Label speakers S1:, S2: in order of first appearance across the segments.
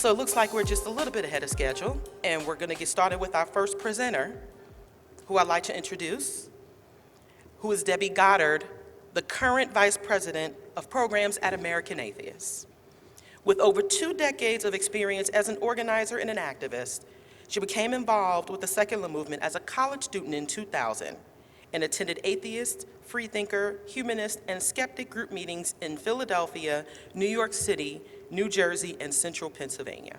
S1: So it looks like we're just a little bit ahead of schedule, and we're going to get started with our first presenter, who I'd like to introduce, who is Debbie Goddard, the current Vice President of Programs at American Atheists. With over 2 decades of experience as an organizer and an activist, she became involved with the secular movement as a college student in 2000 and attended atheist, freethinker, humanist, and skeptic group meetings in Philadelphia, New York City, New Jersey, and central Pennsylvania.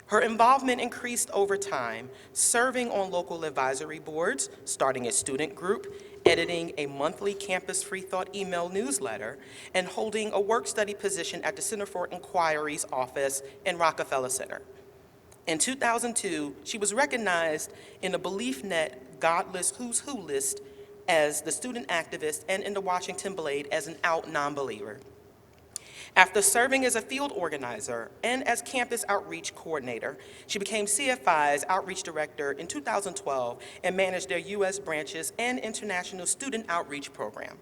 S1: Her involvement increased over time, serving on local advisory boards, starting a student group, editing a monthly Campus Free Thought email newsletter, and holding a work-study position at the Center for Inquiry's office in Rockefeller Center. In 2002, she was recognized in the BeliefNet Godless Who's Who list as the student activist and in the Washington Blade as an out non-believer. After serving as a field organizer and as campus outreach coordinator, she became CFI's outreach director in 2012 and managed their U.S. branches and international student outreach program.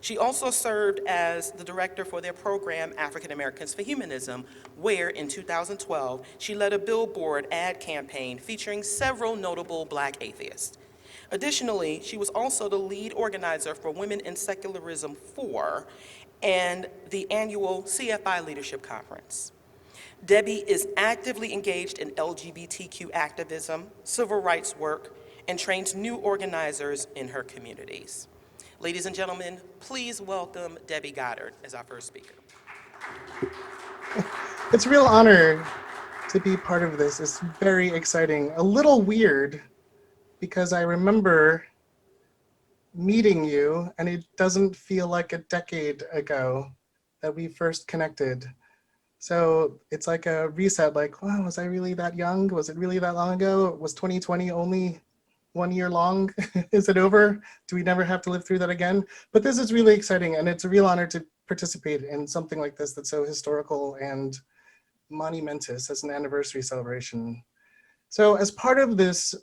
S1: She also served as the director for their program, African Americans for Humanism, where in 2012, she led a billboard ad campaign featuring several notable Black atheists. Additionally, she was also the lead organizer for Women in Secularism 4 and the annual CFI Leadership Conference. Debbie is actively engaged in LGBTQ activism, civil rights work, and trains new organizers in her communities. Ladies and gentlemen, please welcome Debbie Goddard as our first speaker.
S2: It's a real honor to be part of this. It's very exciting. A little weird because I remember meeting you and it doesn't feel like a decade ago that we first connected. So it's like a reset, like, wow, was I really that young? Was it really that long ago? Was 2020 only 1 year long? Is it over? Do we never have to live through that again? But this is really exciting, and it's a real honor to participate in something like this that's so historical and monumentous as an anniversary celebration. So as part of this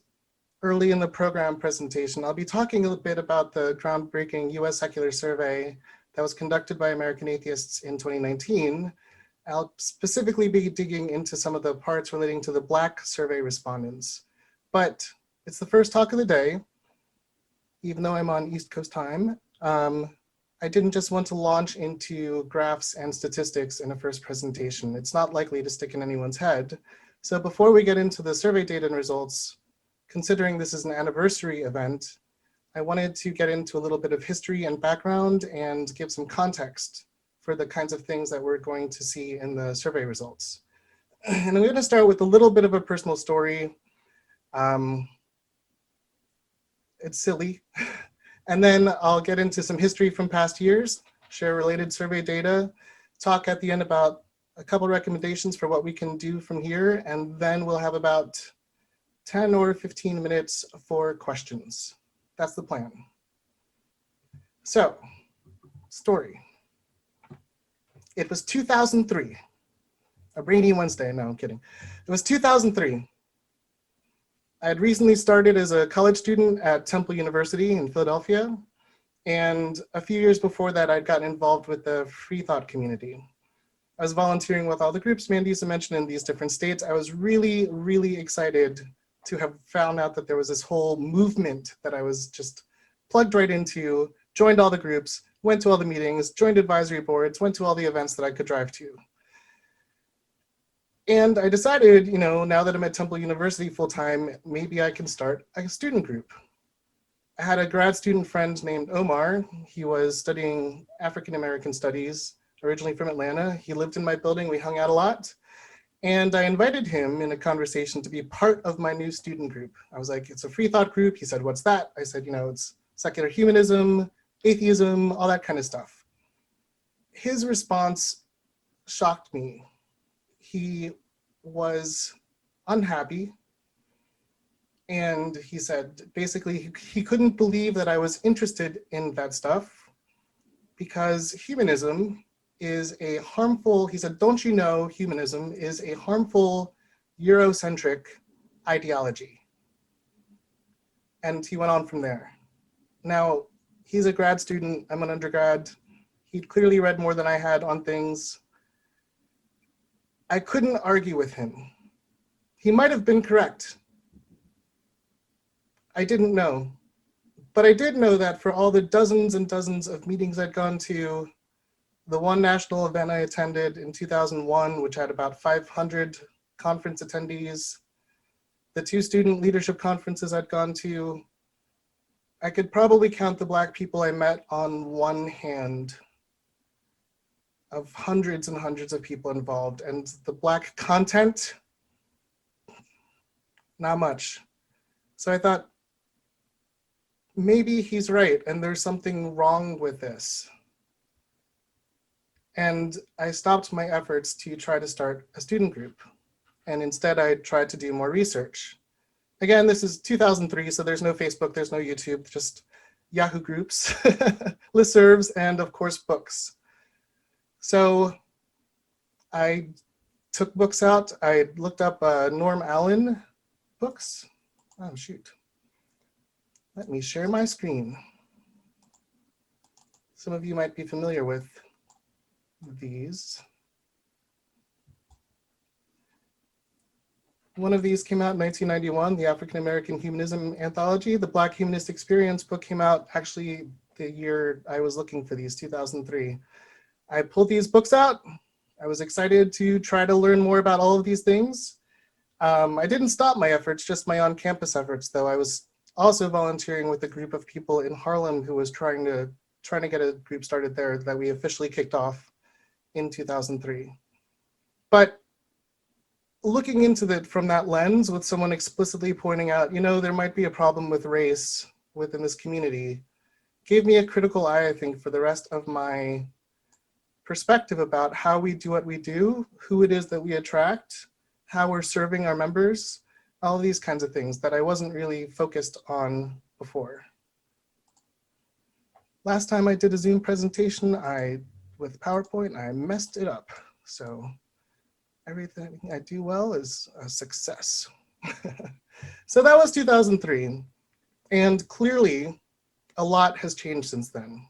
S2: early in the program presentation, I'll be talking a little bit about the groundbreaking US secular survey that was conducted by American Atheists in 2019. I'll specifically be digging into some of the parts relating to the Black survey respondents. But it's the first talk of the day, even though I'm on East Coast time. I didn't just want to launch into graphs and statistics in a first presentation. It's not likely to stick in anyone's head. So before we get into the survey data and results, considering this is an anniversary event, I wanted to get into a little bit of history and background and give some context for the kinds of things that we're going to see in the survey results. And I'm going to start with a little bit of a personal story. It's silly. And then I'll get into some history from past years, share related survey data, talk at the end about a couple recommendations for what we can do from here, and then we'll have about 10 or 15 minutes for questions. That's the plan. So, story. It was 2003, a rainy Wednesday. No, I'm kidding. It was 2003. I had recently started as a college student at Temple University in Philadelphia. And a few years before that, I'd gotten involved with the free thought community. I was volunteering with all the groups Mandisa mentioned in these different states. I was really, really excited to have found out that there was this whole movement that I was just plugged right into, joined all the groups, went to all the meetings, joined advisory boards, went to all the events that I could drive to. And I decided, now that I'm at Temple University full-time, maybe I can start a student group. I had a grad student friend named Omar. He was studying African American studies, originally from Atlanta. He lived in my building, we hung out a lot. And I invited him in a conversation to be part of my new student group. I was like, it's a free thought group. He said, what's that? I said, it's secular humanism, atheism, all that kind of stuff. His response shocked me. He was unhappy. And he said, basically, he couldn't believe that I was interested in that stuff because humanism is a harmful, he said, don't you know humanism is a harmful Eurocentric ideology? And he went on from there. Now, he's a grad student, I'm an undergrad. He'd clearly read more than I had on things. I couldn't argue with him. He might have been correct. I didn't know. But I did know that for all the dozens and dozens of meetings I'd gone to, the one national event I attended in 2001, which had about 500 conference attendees, the 2 student leadership conferences I'd gone to, I could probably count the Black people I met on one hand of hundreds and hundreds of people involved. And the Black content, not much. So I thought, maybe he's right and there's something wrong with this. And I stopped my efforts to try to start a student group. And instead I tried to do more research. Again, this is 2003, so there's no Facebook, there's no YouTube, just Yahoo groups, listservs, and of course books. So I took books out. I looked up Norm Allen books. Oh, shoot. Let me share my screen. Some of you might be familiar with these. One of these came out in 1991, the African American Humanism Anthology. The Black Humanist Experience book came out actually the year I was looking for these, 2003. I pulled these books out. I was excited to try to learn more about all of these things. I didn't stop my efforts, just my on-campus efforts, though. I was also volunteering with a group of people in Harlem who was trying to get a group started there that we officially kicked off in 2003. But looking into it from that lens, with someone explicitly pointing out, you know, there might be a problem with race within this community, gave me a critical eye, I think, for the rest of my perspective about how we do what we do, who it is that we attract, how we're serving our members, all these kinds of things that I wasn't really focused on before. Last time I did a Zoom presentation, with PowerPoint, I messed it up. So everything I do well is a success. So that was 2003. And clearly a lot has changed since then.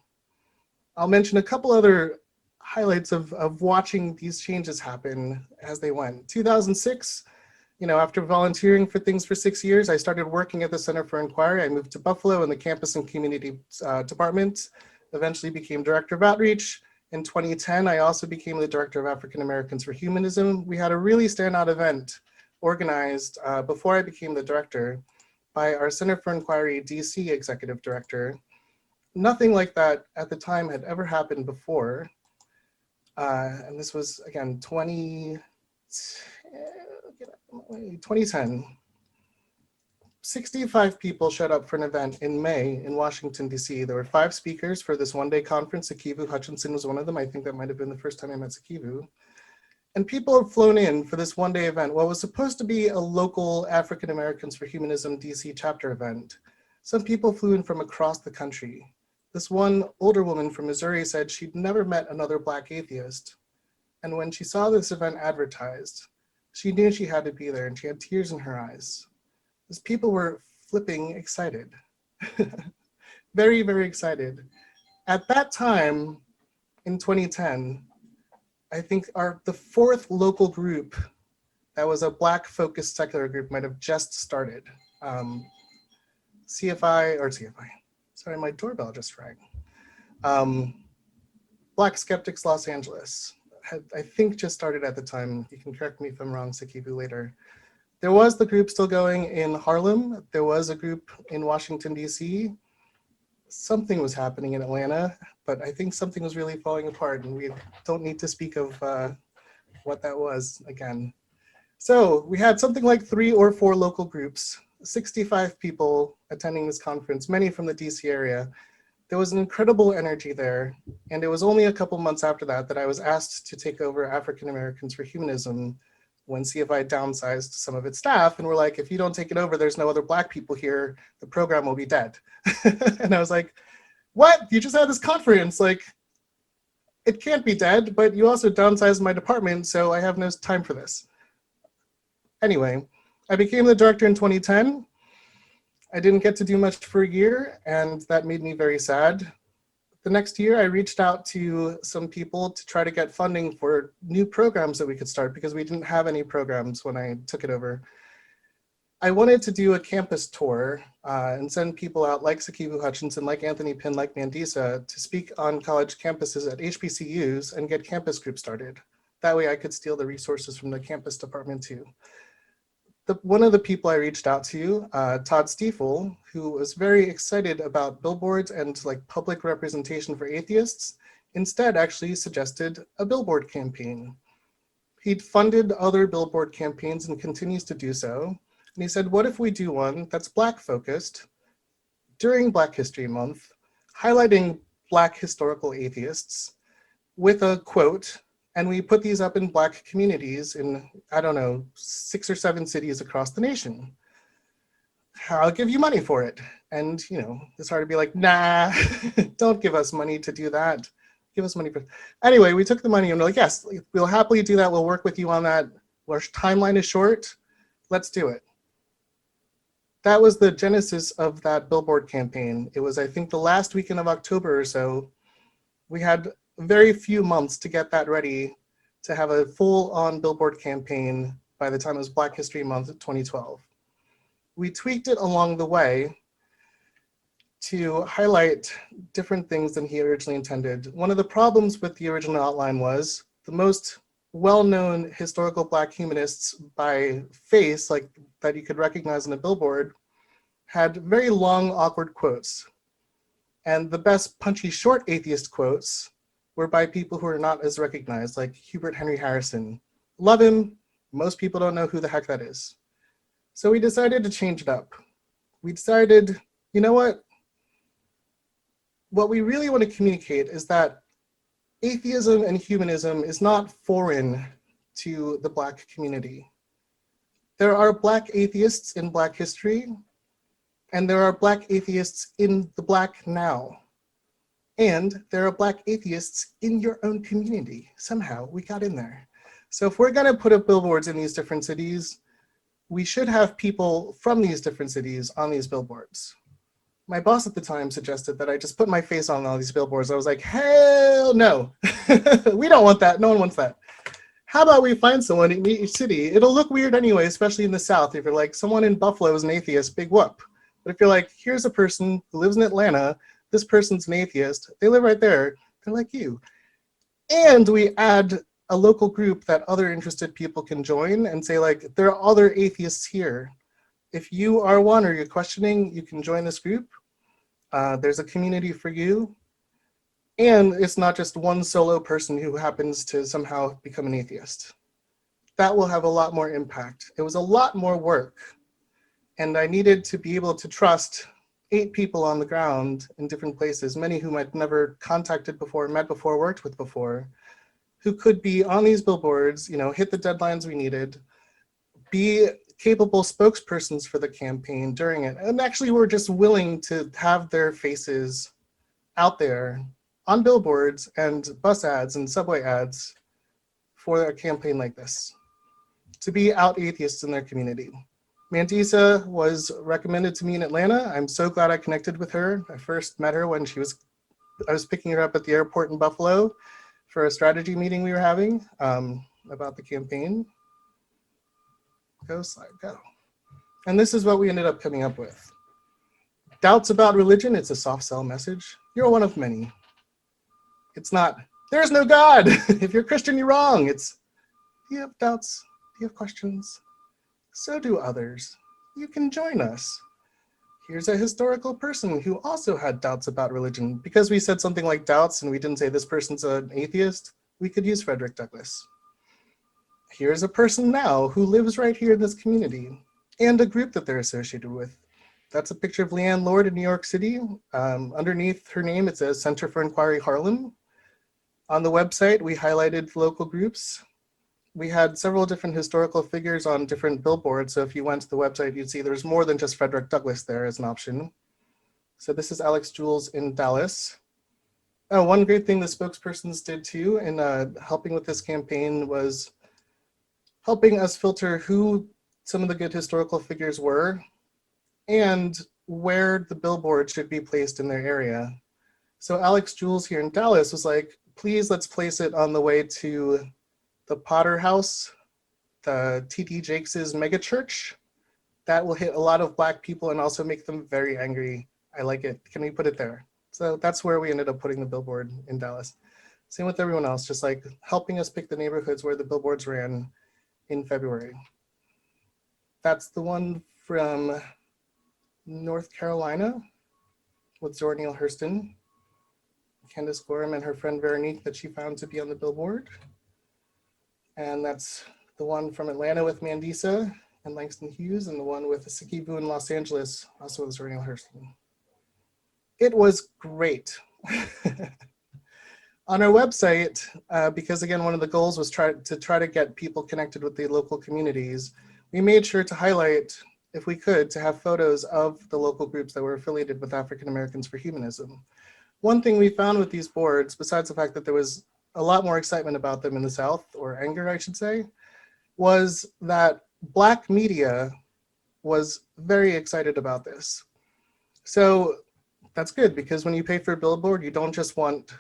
S2: I'll mention a couple other highlights of watching these changes happen as they went. 2006, you know, after volunteering for things for 6 years, I started working at the Center for Inquiry. I moved to Buffalo in the campus and community department, eventually became director of outreach. In 2010, I also became the director of African Americans for Humanism. We had a really standout event organized before I became the director by our Center for Inquiry DC executive director. Nothing like that at the time had ever happened before. And this was, again, 2010. 65 people showed up for an event in May in Washington, DC. There were 5 speakers for this one-day conference. Sakivu Hutchinson was one of them. I think that might have been the first time I met Sakivu. And people had flown in for this one-day event. What was supposed to be a local African Americans for Humanism DC chapter event. Some people flew in from across the country. This one older woman from Missouri said she'd never met another Black atheist. And when she saw this event advertised, she knew she had to be there, and she had tears in her eyes. Because people were flipping excited. Very, very excited. At that time, in 2010, I think the 4th local group that was a Black-focused secular group might have just started. CFI, sorry, my doorbell just rang. Black Skeptics Los Angeles had, I think, just started at the time. You can correct me if I'm wrong, Sakivu, later. There was the group still going in Harlem. There was a group in Washington, DC. Something was happening in Atlanta, but I think something was really falling apart, and we don't need to speak of what that was again. So we had something like 3 or 4 local groups, 65 people attending this conference, many from the DC area. There was an incredible energy there, and it was only a couple months after that that I was asked to take over African Americans for Humanism when CFI downsized some of its staff, and we're like, if you don't take it over, there's no other Black people here, the program will be dead. And I was like, what? You just had this conference, like, it can't be dead, but you also downsized my department, so I have no time for this. Anyway, I became the director in 2010. I didn't get to do much for a year, and that made me very sad. The next year, I reached out to some people to try to get funding for new programs that we could start because we didn't have any programs when I took it over. I wanted to do a campus tour and send people out like Sakibu Hutchinson, like Anthony Pinn, like Mandisa to speak on college campuses at HBCUs and get campus groups started. That way I could steal the resources from the campus department too. One of the people I reached out to, Todd Stiefel, who was very excited about billboards and like public representation for atheists, instead actually suggested a billboard campaign. He'd funded other billboard campaigns and continues to do so. And he said, what if we do one that's Black focused during Black History Month, highlighting Black historical atheists with a quote, and we put these up in Black communities in, I don't know, 6 or 7 cities across the nation. I'll give you money for it. And, you know, it's hard to be like, nah, don't give us money to do that. Give us money for it. Anyway, we took the money and we're like, yes, we'll happily do that. We'll work with you on that. Our timeline is short. Let's do it. That was the genesis of that billboard campaign. It was, I think, the last weekend of October or so. We had very few months to get that ready to have a full-on billboard campaign by the time it was Black History Month 2012. We tweaked it along the way to highlight different things than he originally intended. One of the problems with the original outline was the most well-known historical Black humanists by face, like that you could recognize in a billboard, had very long, awkward quotes. And the best punchy short atheist quotes were by people who are not as recognized, like Hubert Henry Harrison. Love him, most people don't know who the heck that is. So we decided to change it up. We decided, you know what? What we really want to communicate is that atheism and humanism is not foreign to the Black community. There are Black atheists in Black history, and there are Black atheists in the Black now. And there are Black atheists in your own community. Somehow we got in there. So if we're gonna put up billboards in these different cities, we should have people from these different cities on these billboards. My boss at the time suggested that I just put my face on all these billboards. I was like, hell no, we don't want that, no one wants that. How about we find someone in each city? It'll look weird anyway, especially in the South. If you're like, someone in Buffalo is an atheist, big whoop. But if you're like, here's a person who lives in Atlanta, this person's an atheist, they live right there, they're like you. And we add a local group that other interested people can join and say like, there are other atheists here. If you are one or you're questioning, you can join this group. There's a community for you. And it's not just one solo person who happens to somehow become an atheist. That will have a lot more impact. It was a lot more work. And I needed to be able to trust 8 people on the ground in different places, many whom I'd never contacted before, met before, worked with before, who could be on these billboards, you know, hit the deadlines we needed, be capable spokespersons for the campaign during it, and actually were just willing to have their faces out there on billboards and bus ads and subway ads for a campaign like this, to be out atheists in their community. Mandisa was recommended to me in Atlanta. I'm so glad I connected with her. I first met her when I was picking her up at the airport in Buffalo for a strategy meeting we were having about the campaign. Go slide, go. And this is what we ended up coming up with. Doubts about religion, it's a soft sell message. You're one of many. It's not, there's no God. If you're Christian, you're wrong. It's, do you have doubts? Do you have questions? So do others. You can join us. Here's a historical person who also had doubts about religion. Because we said something like doubts and we didn't say this person's an atheist, we could use Frederick Douglass. Here's a person now who lives right here in this community and a group that they're associated with. That's a picture of Leanne Lord in New York City. Underneath her name, it says Center for Inquiry Harlem. On the website, we highlighted local groups. We had several different historical figures on different billboards. So if you went to the website, you'd see there's more than just Frederick Douglass there as an option. So this is Alex Jules in Dallas. Oh, one great thing the spokespersons did too in helping with this campaign was helping us filter who some of the good historical figures were and where the billboard should be placed in their area. So Alex Jules here in Dallas was like, please let's place it on the way to the Potter House, the T.D. Jakes' mega church. That will hit a lot of Black people and also make them very angry. I like it. Can we put it there? So that's where we ended up putting the billboard in Dallas. Same with everyone else, just like helping us pick the neighborhoods where the billboards ran in February. That's the one from North Carolina with Zora Neale Hurston, Candace Gorham and her friend Veronique that she found to be on the billboard. And that's the one from Atlanta with Mandisa and Langston Hughes, and the one with Sikivu in Los Angeles, also with Zora Neale Hurston. It was great. On our website, because again, one of the goals was try to get people connected with the local communities, we made sure to highlight, if we could, to have photos of the local groups that were affiliated with African Americans for Humanism. One thing we found with these boards, besides the fact that there was a lot more excitement about them in the South, or anger, I should say, was that Black media was very excited about this. So that's good, because when you pay for a billboard, you don't just want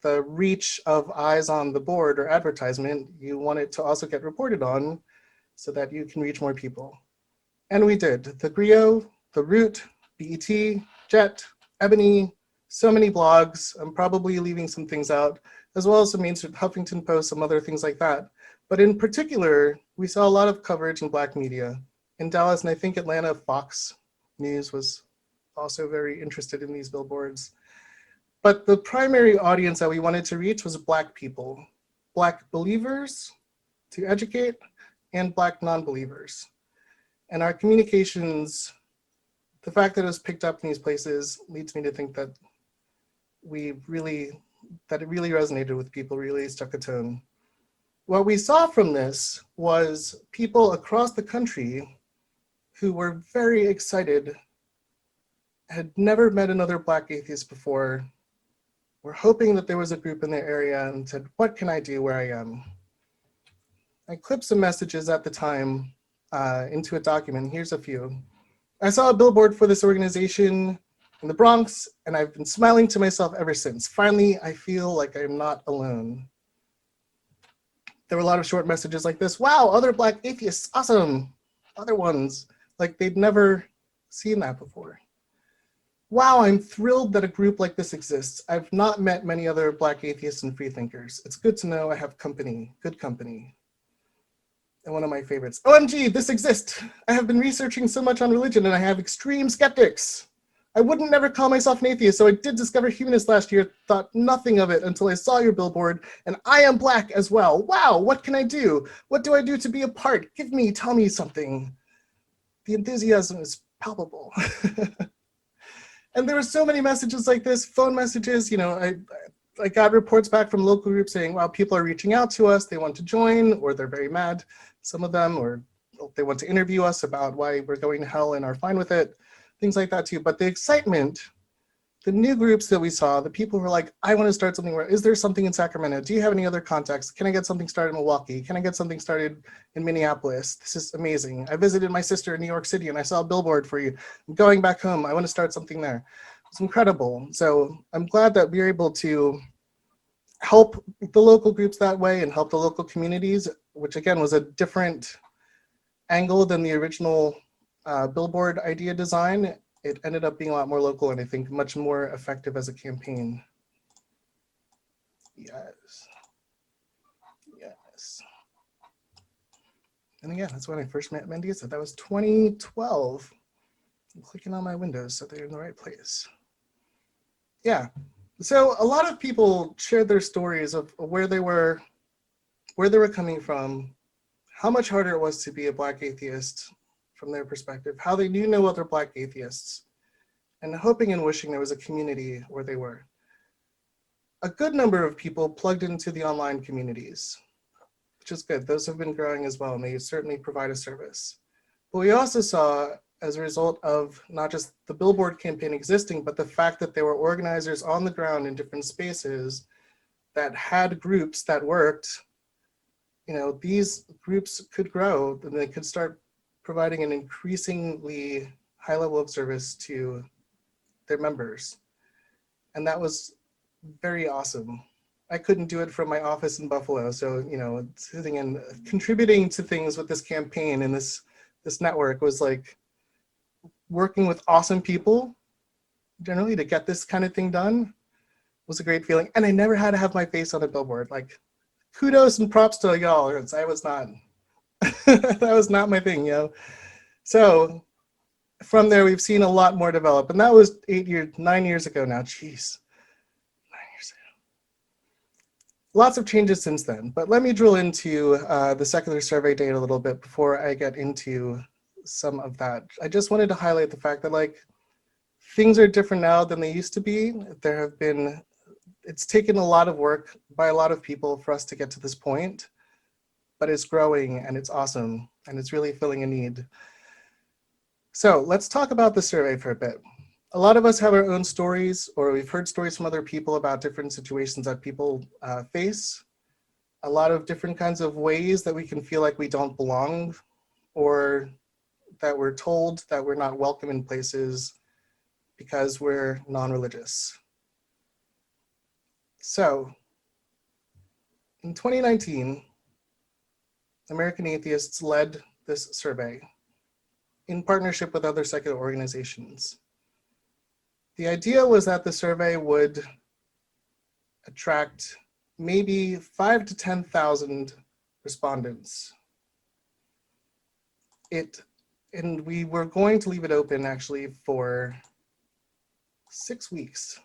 S2: the reach of eyes on the board or advertisement, you want it to also get reported on so that you can reach more people. And we did. The Griot, The Root, BET, Jet, Ebony, so many blogs. I'm probably leaving some things out, as well as some Main Street Huffington Post, some other things like that. But in particular, we saw a lot of coverage in Black media. In Dallas, and I think Atlanta, Fox News was also very interested in these billboards. But the primary audience that we wanted to reach was Black people, Black believers to educate, and Black non-believers. And our communications, the fact that it was picked up in these places leads me to think that it really resonated with people, really struck a tone. What we saw from this was people across the country who were very excited, had never met another Black atheist before, were hoping that there was a group in their area, and said, what can I do where I am? I clipped some messages at the time into a document. Here's a few. I saw a billboard for this organization in the Bronx, and I've been smiling to myself ever since. Finally, I feel like I'm not alone. There were a lot of short messages like this. Wow, other Black atheists, awesome. Other ones, like they'd never seen that before. Wow, I'm thrilled that a group like this exists. I've not met many other Black atheists and freethinkers. It's good to know I have company, good company. And one of my favorites, OMG, this exists. I have been researching so much on religion and I have extreme skeptics. I wouldn't never call myself an atheist, so I did discover humanists last year, thought nothing of it until I saw your billboard, and I am Black as well. Wow, what can I do? What do I do to be a part? Tell me something. The enthusiasm is palpable. And there were so many messages like this, phone messages, I got reports back from local groups saying, wow, people are reaching out to us, they want to join, or they're very mad, some of them, or they want to interview us about why we're going to hell and are fine with it, things like that too. But the excitement, the new groups that we saw, the people who were like, I want to start something, is there something in Sacramento? Do you have any other contacts? Can I get something started in Milwaukee? Can I get something started in Minneapolis? This is amazing. I visited my sister in New York City and I saw a billboard for you. I'm going back home. I want to start something there. It's incredible. So I'm glad that we're able to help the local groups that way and help the local communities, which again was a different angle than the original billboard idea design. It ended up being a lot more local and I think much more effective as a campaign. Yes. And again, that's when I first met Mandisa. That was 2012. I'm clicking on my windows so they're in the right place. Yeah. So a lot of people shared their stories of where they were coming from, how much harder it was to be a Black atheist from their perspective, how they knew no other Black atheists, and hoping and wishing there was a community where they were. A good number of people plugged into the online communities, which is good. Those have been growing as well, and they certainly provide a service. But we also saw, as a result of not just the billboard campaign existing, but the fact that there were organizers on the ground in different spaces that had groups that worked, these groups could grow and they could start providing an increasingly high level of service to their members. And that was very awesome. I couldn't do it from my office in Buffalo. So, you know, sitting and contributing to things with this campaign and this network was like working with awesome people generally to get this kind of thing done was a great feeling. And I never had to have my face on a billboard. Like kudos and props to y'all. I was not, that was not my thing, you know? So from there, we've seen a lot more develop. And that was 9 years ago now, jeez. 9 years ago. Lots of changes since then, but let me drill into the secular survey data a little bit before I get into some of that. I just wanted to highlight the fact that like things are different now than they used to be. It's taken a lot of work by a lot of people for us to get to this point, but it's growing and it's awesome and it's really filling a need. So let's talk about the survey for a bit. A lot of us have our own stories, or we've heard stories from other people about different situations that people face. A lot of different kinds of ways that we can feel like we don't belong, or that we're told that we're not welcome in places because we're non-religious. So in 2019, American Atheists led this survey in partnership with other secular organizations. The idea was that the survey would attract maybe 5,000 to 10,000 respondents. And we were going to leave it open actually for 6 weeks.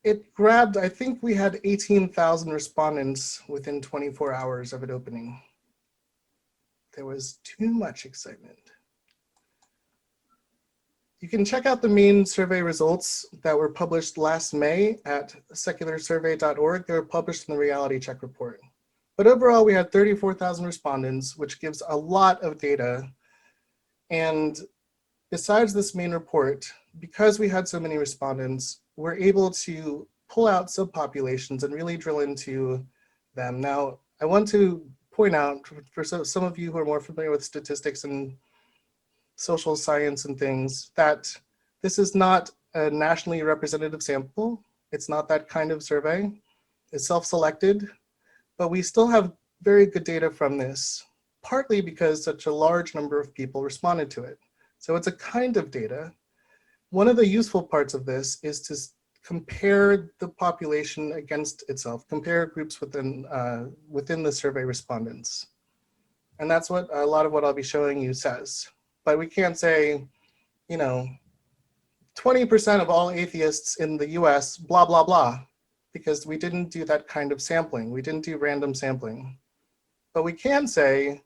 S2: It grabbed, I think we had 18,000 respondents within 24 hours of it opening. There was too much excitement. You can check out the main survey results that were published last May at secularsurvey.org. They were published in the Reality Check report. But overall, we had 34,000 respondents, which gives a lot of data. And besides this main report, because we had so many respondents, we're able to pull out subpopulations and really drill into them. Now, I want to point out for some of you who are more familiar with statistics and social science and things, that this is not a nationally representative sample. It's not that kind of survey. It's self-selected, but we still have very good data from this, partly because such a large number of people responded to it. So it's a kind of data. One of the useful parts of this is to compare the population against itself, compare groups within the survey respondents. And that's what a lot of what I'll be showing you says. But we can't say, you know, 20% of all atheists in the US, blah, blah, blah, because we didn't do that kind of sampling. We didn't do random sampling. But we can say,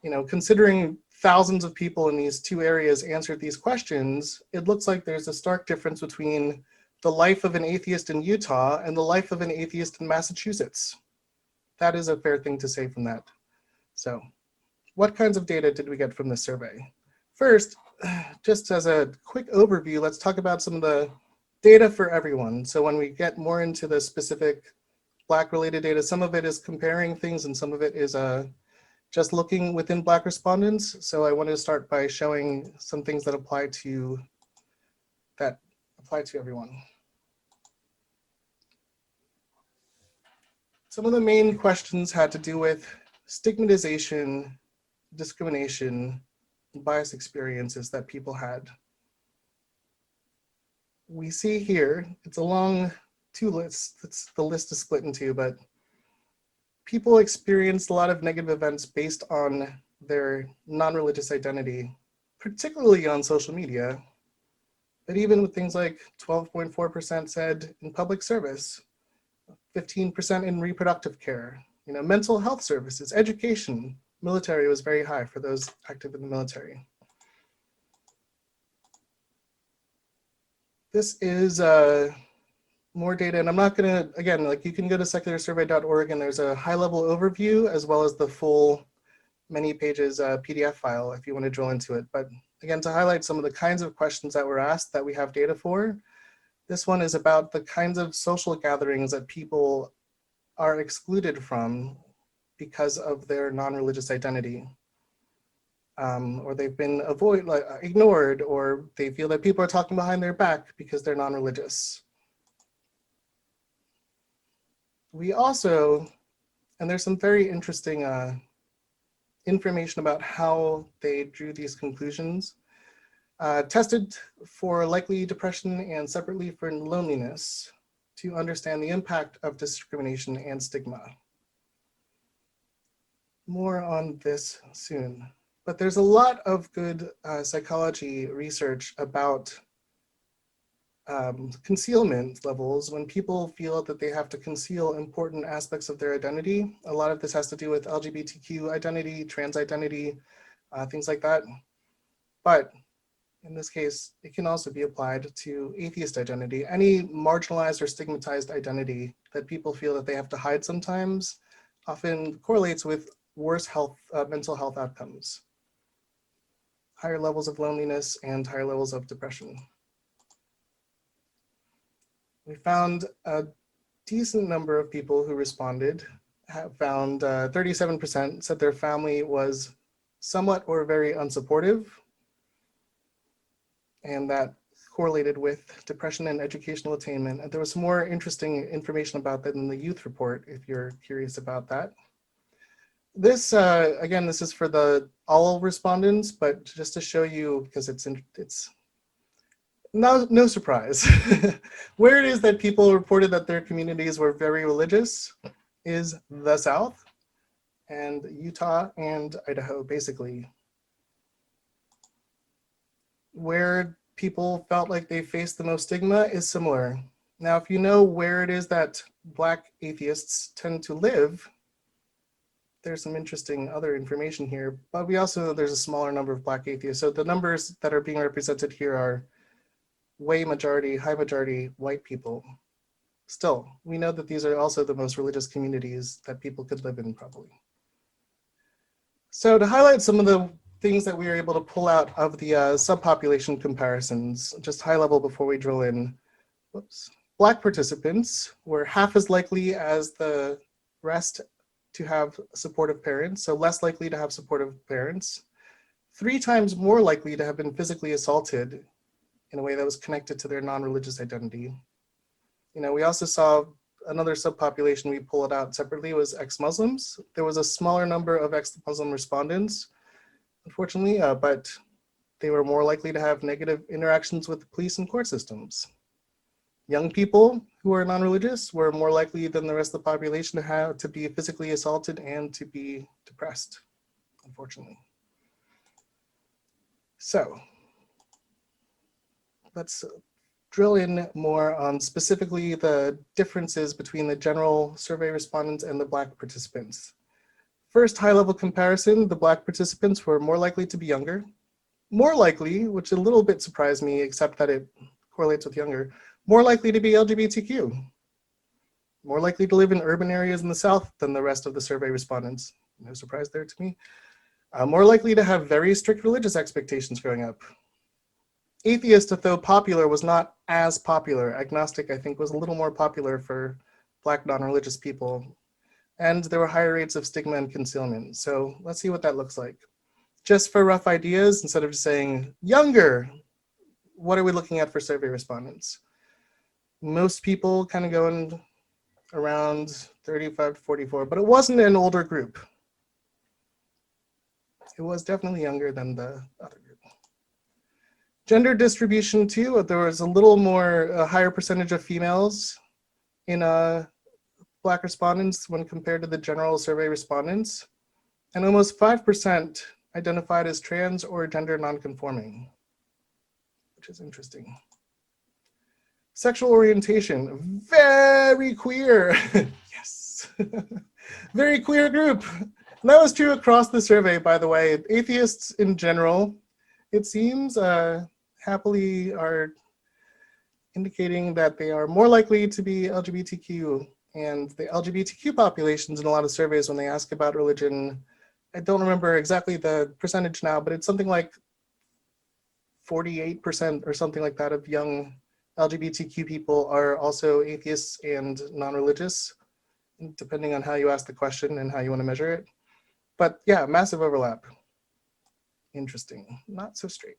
S2: you know, considering thousands of people in these two areas answered these questions, it looks like there's a stark difference between the life of an atheist in Utah and the life of an atheist in Massachusetts. That is a fair thing to say from that. So what kinds of data did we get from this survey? First, just as a quick overview, let's talk about some of the data for everyone. So when we get more into the specific Black related data, some of it is comparing things and some of it is just looking within Black respondents. So I wanted to start by showing some things that apply to everyone. Some of the main questions had to do with stigmatization, discrimination, bias experiences that people had. We see here, it's along two lists. The list is split in two, but people experienced a lot of negative events based on their non-religious identity, particularly on social media. But even with things like 12.4% said in public service, 15% in reproductive care, you know, mental health services, education, military was very high for those active in the military. This is more data, and I'm not gonna, again, like you can go to secularsurvey.org and there's a high level overview as well as the full many pages PDF file if you want to drill into it. But again, to highlight some of the kinds of questions that were asked that we have data for, this one is about the kinds of social gatherings that people are excluded from because of their non-religious identity. or they've been ignored, or they feel that people are talking behind their back because they're non-religious. We also, and there's some very interesting information about how they drew these conclusions, tested for likely depression and separately for loneliness to understand the impact of discrimination and stigma. More on this soon. But there's a lot of good psychology research about concealment levels when people feel that they have to conceal important aspects of their identity. A lot of this has to do with LGBTQ identity, trans identity, things like that. But in this case, it can also be applied to atheist identity. Any marginalized or stigmatized identity that people feel that they have to hide sometimes often correlates with worse mental health outcomes, higher levels of loneliness and higher levels of depression. We found a decent number of people who responded, have found 37% said their family was somewhat or very unsupportive, and that correlated with depression and educational attainment. And there was some more interesting information about that in the youth report, if you're curious about that. This, again, this is for all respondents, but just to show you, because it's no surprise. Where it is that people reported that their communities were very religious is the South and Utah and Idaho, basically. Where people felt like they faced the most stigma is similar. Now, if you know where it is that Black atheists tend to live, there's some interesting other information here, but there's a smaller number of Black atheists. So the numbers that are being represented here are high majority white people. Still, we know that these are also the most religious communities that people could live in, probably. So to highlight some of the things that we were able to pull out of the subpopulation comparisons, just high level before we drill in. Black participants were half as likely as the rest to have supportive parents, so less likely to have supportive parents, 3 times more likely to have been physically assaulted in a way that was connected to their non-religious identity. We also saw another subpopulation, we pull it out separately, was ex-Muslims. There was a smaller number of ex-Muslim respondents, unfortunately, but they were more likely to have negative interactions with the police and court systems. Young people who are non-religious were more likely than the rest of the population to be physically assaulted and to be depressed, unfortunately. So let's drill in more on specifically the differences between the general survey respondents and the Black participants. First, high-level comparison, the Black participants were more likely to be younger. More likely, which a little bit surprised me, except that it correlates with younger, more likely to be LGBTQ. More likely to live in urban areas in the South than the rest of the survey respondents. No surprise there to me. More likely to have very strict religious expectations growing up. Atheist, though popular, was not as popular. Agnostic, I think, was a little more popular for Black non-religious people. And there were higher rates of stigma and concealment. So let's see what that looks like. Just for rough ideas, instead of just saying younger, what are we looking at for survey respondents? Most people kind of going around 35 to 44, but it wasn't an older group. It was definitely younger than the other group. Gender distribution too, there was a little more, a higher percentage of females in Black respondents when compared to the general survey respondents, and almost 5% identified as trans or gender nonconforming, which is interesting. Sexual orientation, very queer. Yes, very queer group. And that was true across the survey, by the way. Atheists in general, it seems, happily are indicating that they are more likely to be LGBTQ, and the LGBTQ populations in a lot of surveys when they ask about religion, I don't remember exactly the percentage now, but it's something like 48% or something like that of young LGBTQ people are also atheists and non-religious, depending on how you ask the question and how you want to measure it. But yeah, massive overlap. Interesting, not so straight.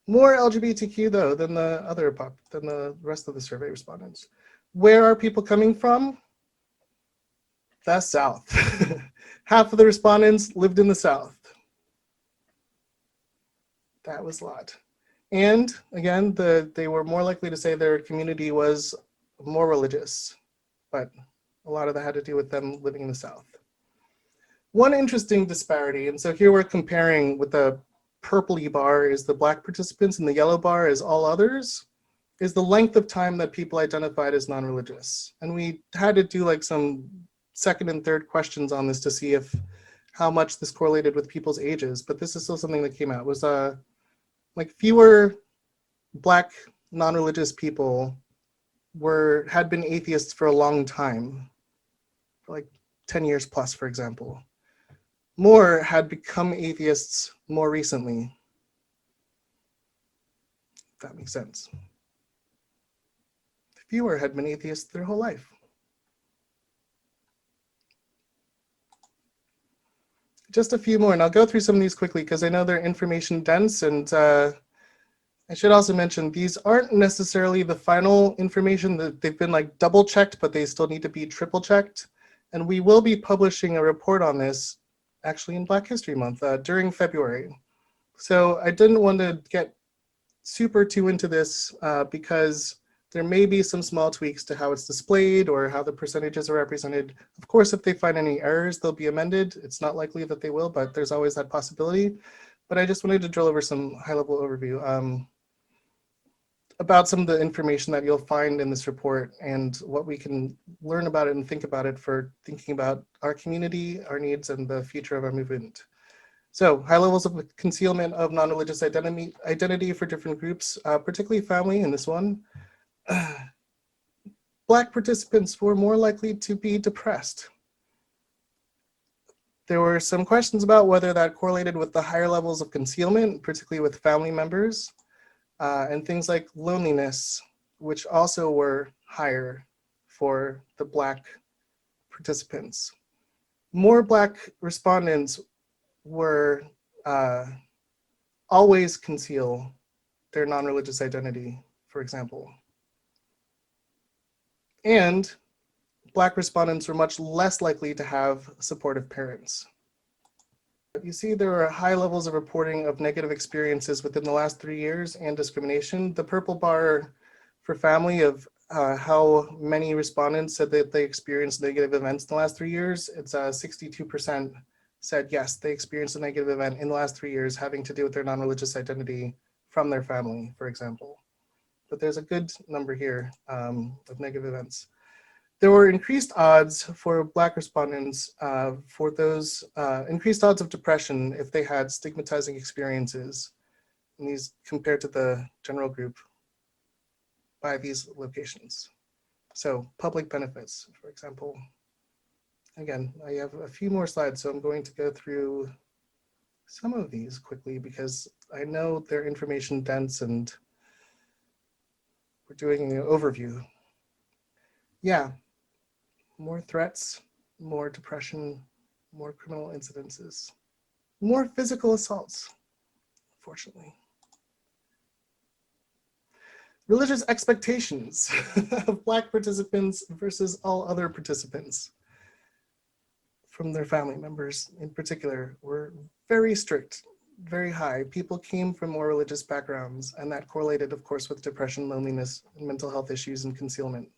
S2: More LGBTQ though than the rest of the survey respondents. Where are people coming from? The South. Half of the respondents lived in the South. That was a lot. And again, they were more likely to say their community was more religious, but a lot of that had to do with them living in the South. One interesting disparity, and so here we're comparing with the purpley bar is the Black participants and the yellow bar is all others, is the length of time that people identified as non-religious. And we had to do like some second and third questions on this to see if how much this correlated with people's ages, but this is still something that came out. It was like fewer Black non-religious people had been atheists for a long time, for like 10 years plus, for example. More had become atheists more recently. If that makes sense. Fewer had been atheists their whole life. Just a few more, and I'll go through some of these quickly because I know they're information dense, and I should also mention these aren't necessarily the final information. That they've been like double checked, but they still need to be triple checked. And we will be publishing a report on this actually in Black History Month during February. So I didn't want to get super too into this because there may be some small tweaks to how it's displayed or how the percentages are represented. Of course, if they find any errors, they'll be amended. It's not likely that they will, but there's always that possibility. But I just wanted to drill over some high-level overview about some of the information that you'll find in this report and what we can learn about it and think about it for thinking about our community, our needs, and the future of our movement. So high levels of concealment of non-religious identity for different groups, particularly family in this one. Black participants were more likely to be depressed. There were some questions about whether that correlated with the higher levels of concealment, particularly with family members, and things like loneliness, which also were higher for the Black participants. More Black respondents were always conceal their non-religious identity, for example. And Black respondents were much less likely to have supportive parents. You see there are high levels of reporting of negative experiences within the last 3 years and discrimination. The purple bar for family of how many respondents said that they experienced negative events in the last 3 years, it's 62% said yes, they experienced a negative event in the last 3 years having to do with their non-religious identity from their family, for example. But there's a good number here of negative events. There were increased odds for Black respondents for those increased odds of depression if they had stigmatizing experiences, and these compared to the general group by these locations. So public benefits, for example. Again, I have a few more slides, so I'm going to go through some of these quickly because I know they're information dense and we're doing an overview. Yeah, more threats, more depression, more criminal incidences, more physical assaults, unfortunately. Religious expectations of Black participants versus all other participants from their family members in particular were very strict, very high. People came from more religious backgrounds, and that correlated, of course, with depression, loneliness, and mental health issues and concealment.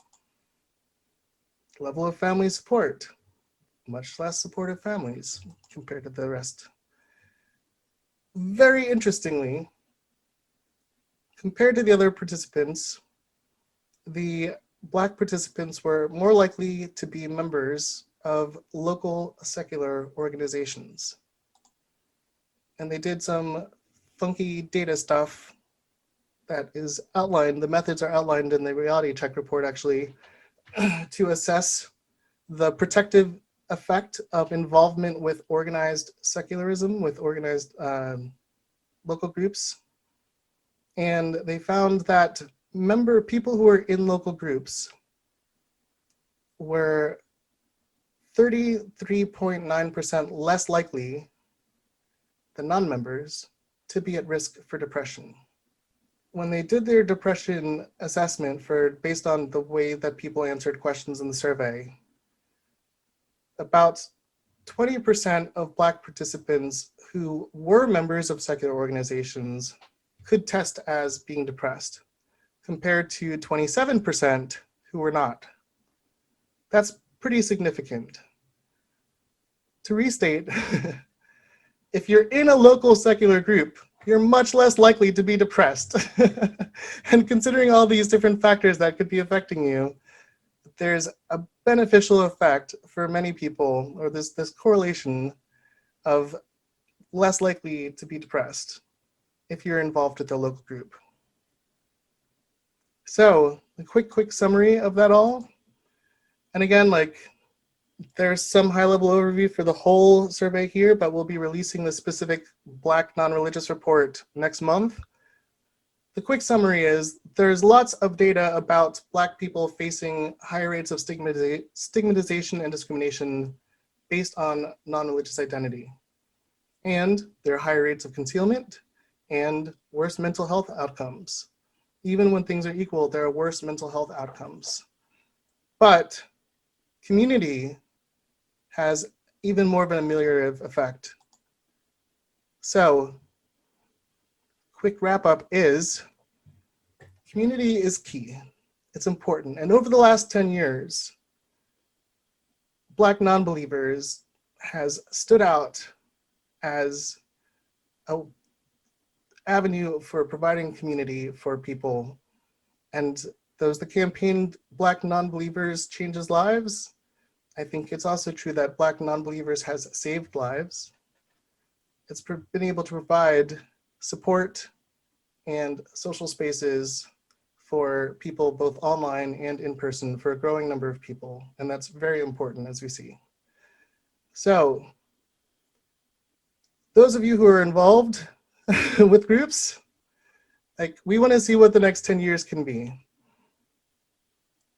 S2: Level of family support, much less supportive families compared to the rest. Very interestingly, compared to the other participants, the Black participants were more likely to be members of local secular organizations. And they did some funky data stuff that is outlined, the methods are outlined in the reality check report actually, to assess the protective effect of involvement with organized secularism, with organized local groups. And they found that people who were in local groups were 33.9% less likely the non-members to be at risk for depression. When they did their depression assessment based on the way that people answered questions in the survey, about 20% of Black participants who were members of secular organizations could test as being depressed, compared to 27% who were not. That's pretty significant. To restate, if you're in a local secular group, you're much less likely to be depressed. And considering all these different factors that could be affecting you, there's a beneficial effect for many people, or this correlation of less likely to be depressed if you're involved with the local group. So a quick summary of that all. And again, there's some high-level overview for the whole survey here, but we'll be releasing the specific Black non-religious report next month. The quick summary is there's lots of data about Black people facing higher rates of stigmatization and discrimination based on non-religious identity. And there are higher rates of concealment and worse mental health outcomes. Even when things are equal, there are worse mental health outcomes. But community has even more of an ameliorative effect. So, quick wrap up is, community is key. It's important. And over the last 10 years, Black Nonbelievers has stood out as an avenue for providing community for people. And those that campaigned Black Nonbelievers changes lives, I think it's also true that Black Nonbelievers has saved lives. It's been able to provide support and social spaces for people both online and in person for a growing number of people. And that's very important, as we see. So those of you who are involved with groups, we want to see what the next 10 years can be.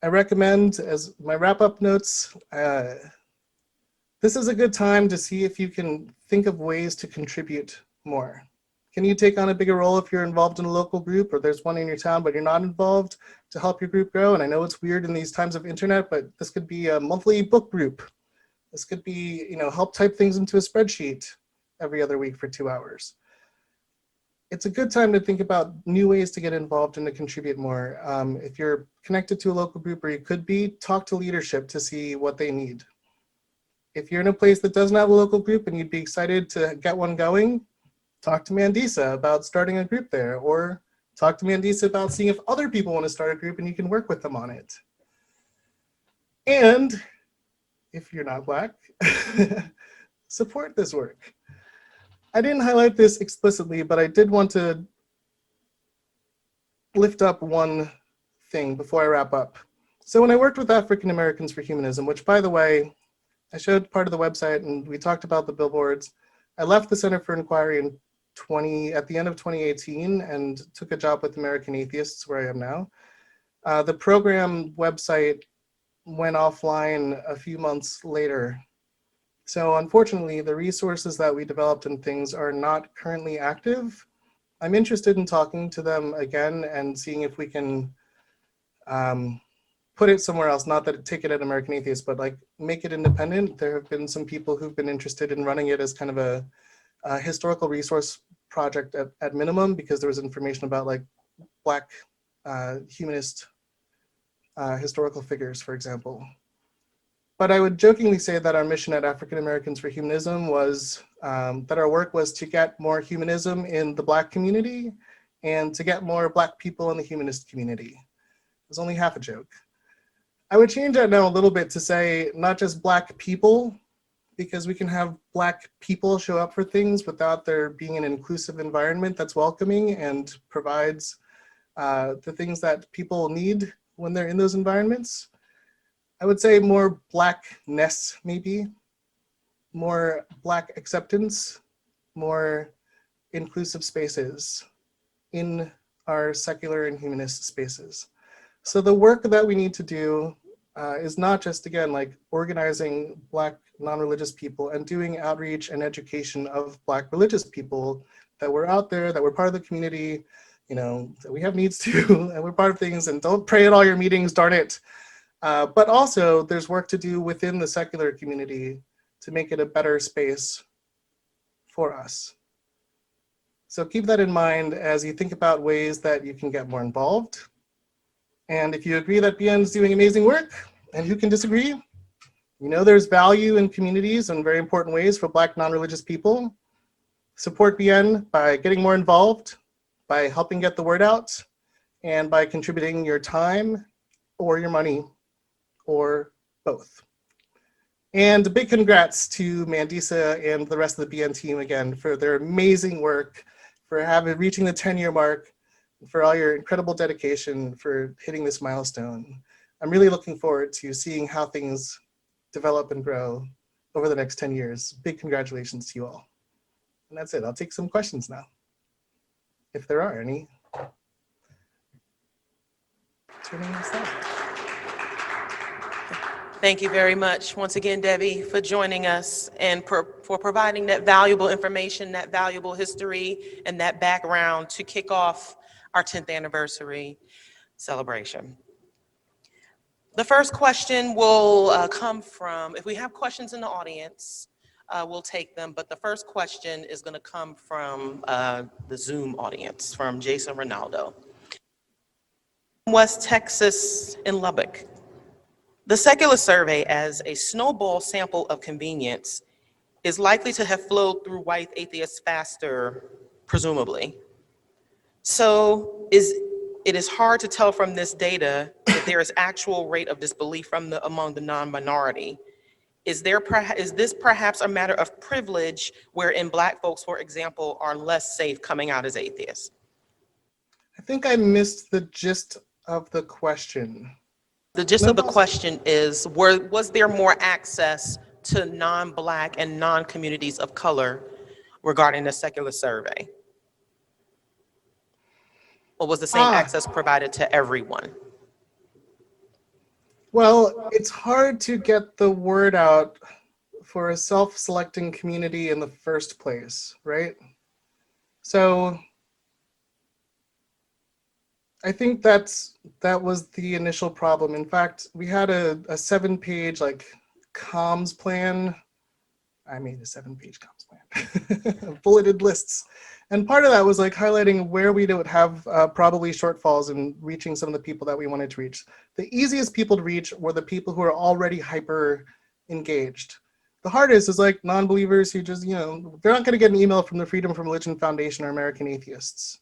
S2: I recommend, as my wrap-up notes, this is a good time to see if you can think of ways to contribute more. Can you take on a bigger role if you're involved in a local group, or there's one in your town but you're not involved, to help your group grow? And I know it's weird in these times of internet, but this could be a monthly book group. This could be, help type things into a spreadsheet every other week for 2 hours. It's a good time to think about new ways to get involved and to contribute more. If you're connected to a local group, or you could be, talk to leadership to see what they need. If you're in a place that doesn't have a local group and you'd be excited to get one going, talk to Mandisa about starting a group there, or talk to Mandisa about seeing if other people want to start a group and you can work with them on it. And if you're not Black, support this work. I didn't highlight this explicitly, but I did want to lift up one thing before I wrap up. So when I worked with African Americans for Humanism, which, by the way, I showed part of the website and we talked about the billboards, I left the Center for Inquiry at the end of 2018 and took a job with American Atheists, where I am now. The program website went offline a few months later. So unfortunately, the resources that we developed and things are not currently active. I'm interested in talking to them again and seeing if we can put it somewhere else, not that take it at American Atheists, but make it independent. There have been some people who've been interested in running it as kind of a historical resource project at minimum, because there was information about Black humanist historical figures, for example. But I would jokingly say that our mission at African Americans for Humanism was that our work was to get more humanism in the Black community and to get more Black people in the humanist community. It was only half a joke. I would change that now a little bit to say not just Black people, because we can have Black people show up for things without there being an inclusive environment that's welcoming and provides the things that people need when they're in those environments. I would say more Blackness, maybe, more Black acceptance, more inclusive spaces in our secular and humanist spaces. So the work that we need to do is not just, again, like organizing Black non-religious people and doing outreach and education of Black religious people, that we're out there, that we're part of the community, that we have needs too, and we're part of things, and don't pray at all your meetings, darn it. But also there's work to do within the secular community to make it a better space for us. So keep that in mind as you think about ways that you can get more involved. And if you agree that BN is doing amazing work, and who can disagree? There's value in communities in very important ways for Black non-religious people. Support BN by getting more involved, by helping get the word out, and by contributing your time or your money, or both. And a big congrats to Mandisa and the rest of the BN team again for their amazing work, for reaching the 10-year mark, for all your incredible dedication for hitting this milestone. I'm really looking forward to seeing how things develop and grow over the next 10 years. Big congratulations to you all. And that's it. I'll take some questions now, if there are any. Turning this on.
S1: Thank you very much, once again, Debbie, for joining us and for providing that valuable information, that valuable history, and that background to kick off our 10th anniversary celebration. The first question will come from, if we have questions in the audience, we'll take them, but the first question is going to come from the Zoom audience, from Jason Ronaldo. West Texas in Lubbock. The secular survey, as a snowball sample of convenience, is likely to have flowed through white atheists faster, presumably. So it is hard to tell from this data if there is actual rate of disbelief among the non-minority. Is this perhaps a matter of privilege wherein Black folks, for example, are less safe coming out as atheists?
S2: I think I missed the gist of the question.
S1: The gist of the question is, was there more access to non-Black and non-communities of color regarding the secular survey? Or was the same access provided to everyone?
S2: Well, it's hard to get the word out for a self-selecting community in the first place, right? So I think that was the initial problem. In fact, we had a 7-page comms plan. I made a 7-page comms plan, bulleted lists. And part of that was highlighting where we would have probably shortfalls in reaching some of the people that we wanted to reach. The easiest people to reach were the people who are already hyper engaged. The hardest is non-believers who just, they're not gonna get an email from the Freedom from Religion Foundation or American Atheists.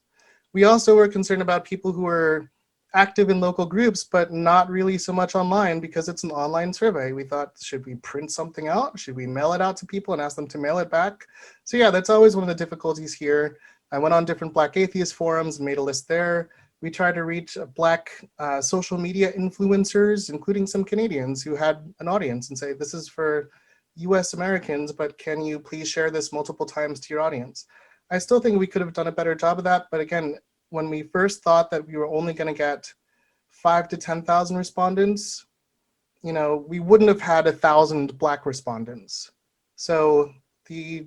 S2: We also were concerned about people who are active in local groups, but not really so much online because it's an online survey. We thought, should we print something out? Should we mail it out to people and ask them to mail it back? So yeah, that's always one of the difficulties here. I went on different Black atheist forums and made a list there. We tried to reach Black social media influencers, including some Canadians who had an audience, and say, this is for US Americans, but can you please share this multiple times to your audience? I still think we could have done a better job of that, but again, when we first thought that we were only going to get 5,000 to 10,000 respondents, we wouldn't have had 1,000 Black respondents. So the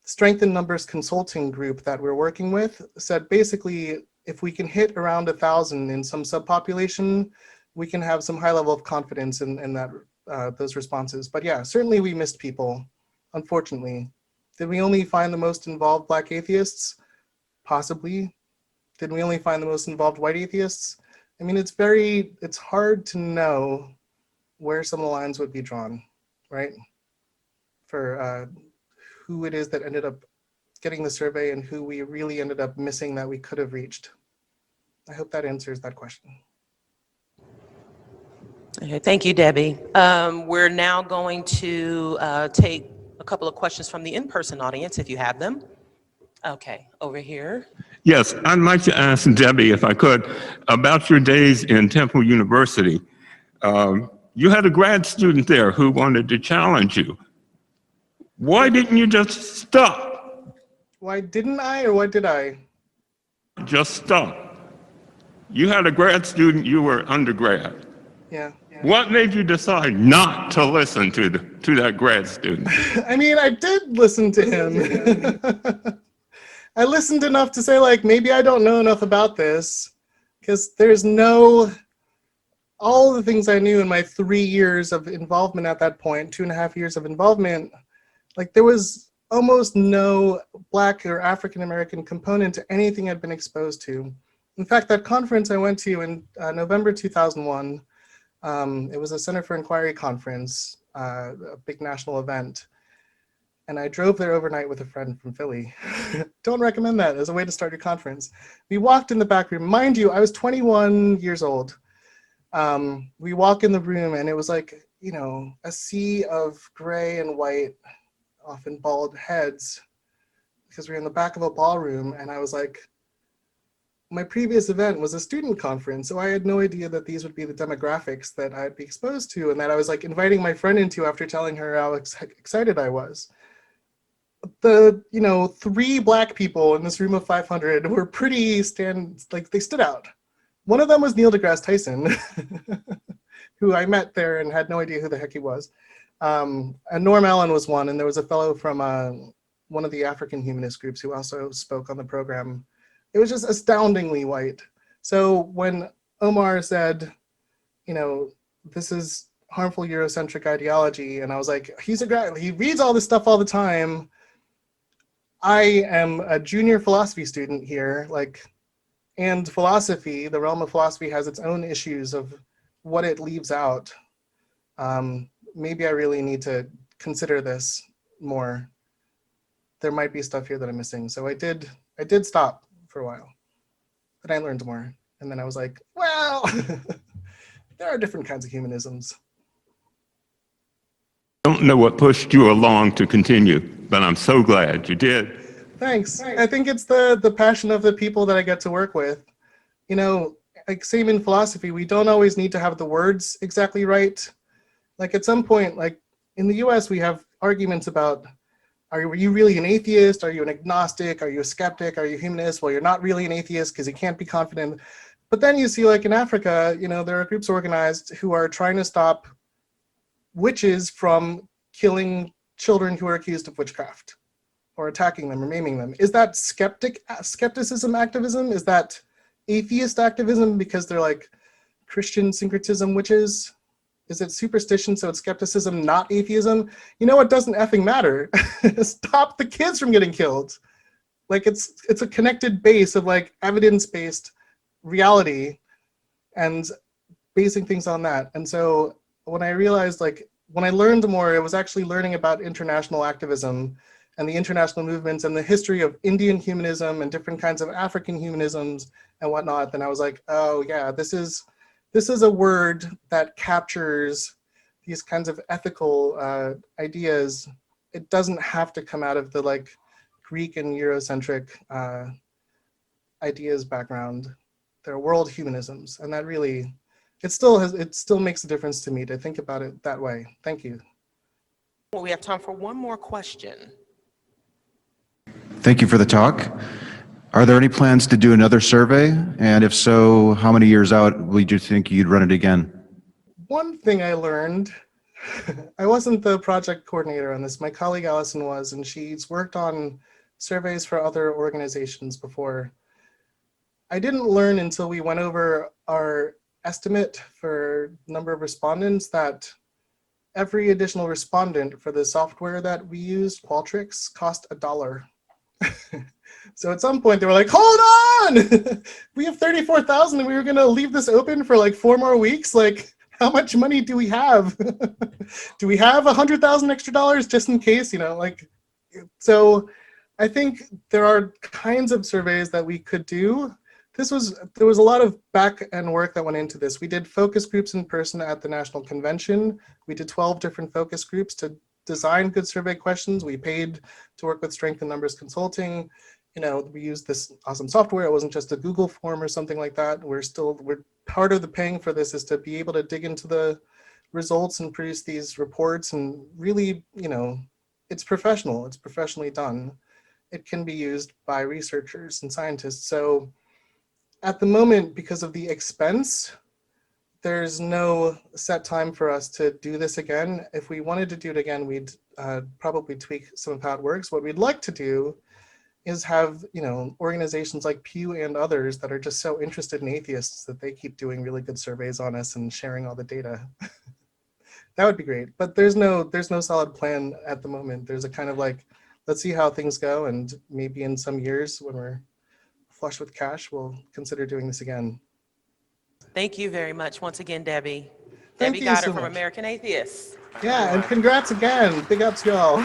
S2: Strength in Numbers consulting group that we're working with said basically, if we can hit around 1,000 in some subpopulation, we can have some high level of confidence in that those responses. But yeah, certainly we missed people, unfortunately. Did we only find the most involved Black atheists? Possibly. Did we only find the most involved white atheists? I mean, it's hard to know where some of the lines would be drawn, right? For who it is that ended up getting the survey and who we really ended up missing that we could have reached. I hope that answers that question.
S1: Okay, thank you, Debbie. We're now going to take a couple of questions from the in-person audience, if you have them. Okay, over here.
S3: Yes, I'd like to ask Debbie, if I could, about your days in Temple University. You had a grad student there who wanted to challenge you. Why didn't you just stop?
S2: Why didn't I, or what did I?
S3: Just stop. You had a grad student, you were undergrad.
S2: Yeah.
S3: What made you decide not to listen to that grad student?
S2: I mean, I did listen to him. I listened enough to say, like, maybe I don't know enough about this, because there's all the things I knew in my 3 years of involvement at that point, 2.5 years of involvement, like, there was almost no Black or African American component to anything I'd been exposed to. In fact, that conference I went to in November 2001, it was a Center for Inquiry conference, a big national event. And I drove there overnight with a friend from Philly. Don't recommend that as a way to start your conference. We walked in the back room. Mind you, I was 21 years old. We walk in the room and it was like, a sea of gray and white, often bald heads, because we were in the back of a ballroom. And I was like, my previous event was a student conference, so I had no idea that these would be the demographics that I'd be exposed to and that I was like inviting my friend into after telling her how excited I was. The 3 Black people in this room of 500 were pretty they stood out. One of them was Neil deGrasse Tyson, who I met there and had no idea who the heck he was. And Norm Allen was one, and there was a fellow from one of the African humanist groups who also spoke on the program. It was just astoundingly white. So when Omar said, this is harmful Eurocentric ideology, and I was like, he reads all this stuff all the time. I am a junior philosophy student here, and philosophy, the realm of philosophy, has its own issues of what it leaves out. Maybe I really need to consider this more. There might be stuff here that I'm missing. So I did stop for a while, but I learned more. And then I was like, well, there are different kinds of humanisms.
S3: Don't know what pushed you along to continue, but I'm so glad you did.
S2: Thanks. I think it's the passion of the people that I get to work with. Like same in philosophy, we don't always need to have the words exactly right. Like at some point, like in the US, we have arguments about, are you really an atheist? Are you an agnostic? Are you a skeptic? Are you a humanist? Well, you're not really an atheist because you can't be confident. But then you see, like in Africa, there are groups organized who are trying to stop witches from killing children who are accused of witchcraft or attacking them or maiming them. Is that skepticism activism? Is that atheist activism because they're like Christian syncretism witches? Is it superstition, so it's skepticism, not atheism? It doesn't effing matter. Stop the kids from getting killed. Like it's a connected base of like evidence-based reality and basing things on that. And so when I realized, like when I learned more, it was actually learning about international activism and the international movements and the history of Indian humanism and different kinds of African humanisms and whatnot. Then I was like, oh yeah, this is a word that captures these kinds of ethical ideas. It doesn't have to come out of the like Greek and Eurocentric ideas background. They're world humanisms, and that really, it still makes a difference to me to think about it that way. Thank you.
S1: Well, we have time for one more question.
S4: Thank you for the talk. Are there any plans to do another survey? And if so, how many years out would you think you'd run it again?
S2: One thing I learned, I wasn't the project coordinator on this. My colleague Allison was, and she's worked on surveys for other organizations before. I didn't learn until we went over our estimate for number of respondents that every additional respondent for the software that we used, Qualtrics, cost $1. So at some point they were like, hold on, we have 34,000 and we were gonna leave this open for like 4 more weeks. Like, how much money do we have? Do we have $100,000 extra dollars just in case, so I think there are kinds of surveys that we could do. There was a lot of back end work that went into this. We did focus groups in person at the National Convention. We did 12 different focus groups to design good survey questions. We paid to work with Strength in Numbers Consulting. We used this awesome software. It wasn't just a Google form or something like that. We're part of the paying for this is to be able to dig into the results and produce these reports and really, it's professional. It's professionally done. It can be used by researchers and scientists. So at the moment, because of the expense, there's no set time for us to do this again. If we wanted to do it again, we'd probably tweak some of how it works. What we'd like to do is have, organizations like Pew and others that are just so interested in atheists that they keep doing really good surveys on us and sharing all the data. That would be great. But there's no solid plan at the moment. There's a kind of like, let's see how things go, and maybe in some years when we're flush with cash, we'll consider doing this again.
S1: Thank you very much once again, Debbie.
S2: Thank
S1: Debbie
S2: you
S1: Goddard
S2: so
S1: from
S2: much.
S1: American Atheists.
S2: Yeah, and congrats again. Big ups, y'all.